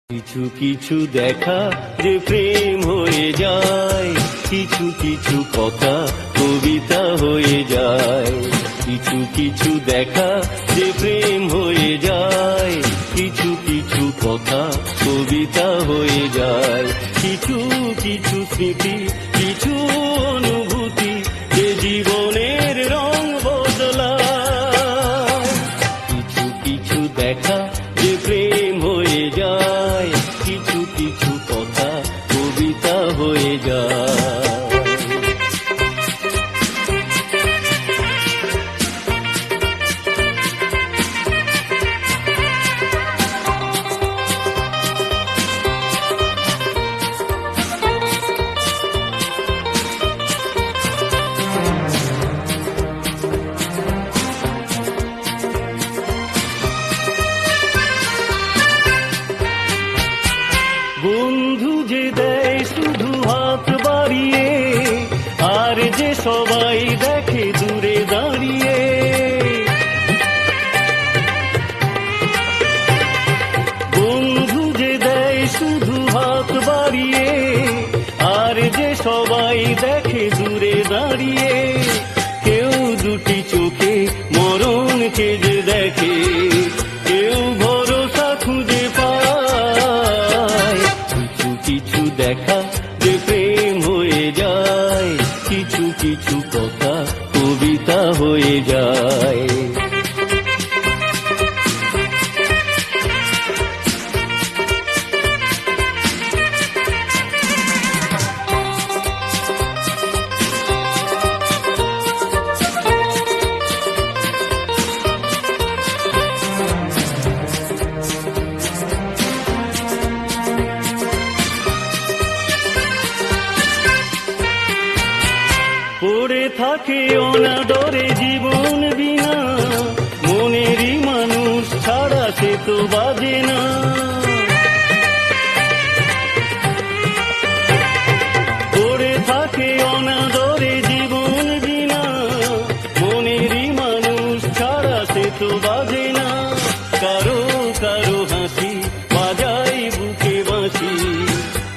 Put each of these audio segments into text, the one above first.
কিছু কিছু দেখা যে প্রেম হয়ে যায়, কিছু কিছু কথা কবিতা হয়ে যায়। কিছু কিছু দেখা যে প্রেম হয়ে যায়, কিছু কিছু কথা কবিতা হয়ে যায়। কিছু কিছু স্মৃতি, কিছু অনুভূতি যে জীবনের রং বদলায়। কিছু কিছু দেখা যে প্রেম হয়ে যায়, কিছু কিছু কথা কবিতা হয়ে যায়। বন্ধু যে দেয় শুধু হাত বাড়িয়ে, আর যে সবাই দেখে দূরে দাঁড়িয়ে। বন্ধু যে দেয় শুধু হাত বাড়িয়ে, আর যে সবাই দেখে দূরে দাঁড়িয়ে। কেউ দুটি চোখে মরণকে যে দেখে, কেউ ভরসা খুঁজে পায়। কিছু কিছু দেখা যে প্রেম হয়ে যায়, কিছু কিছু কথা কবিতা হয়ে যায়। পড়ে থাকে অনাদরে জীবন বিনা, মনেরই মানুষ ছাড়া সে তো বাজে না। পড়ে থাকে অনাদরে জীবন বিনা, মনেরই মানুষ ছাড়া সে তো বাজে না। কারো কারো হাসি বাজাই বুকে বাঁশি,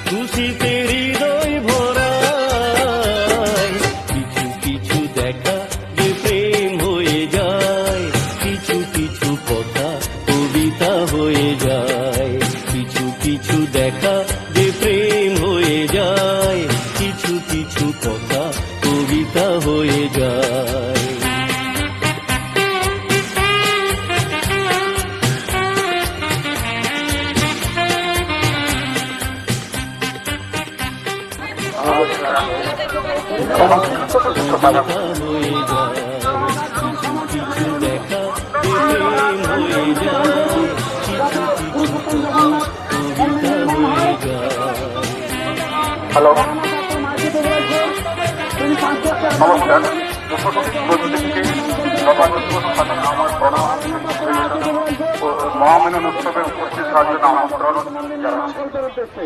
খুশিতে হৃদয় ভরা। কিছু কিছু দেখা যে প্রেম হয়ে যায়, কিছু কিছু কথা কবিতা হয়ে যায়। কিছু কিছু দেখা যে প্রেম হয়ে যায়, কিছু কিছু কথা কবিতা হয়ে যায়। হ্যালো, নমস্কার। আমার প্রণাম। মহামিলন উৎসবে উপস্থিত থাকার জন্য আমন্ত্রণ জানাচ্ছি।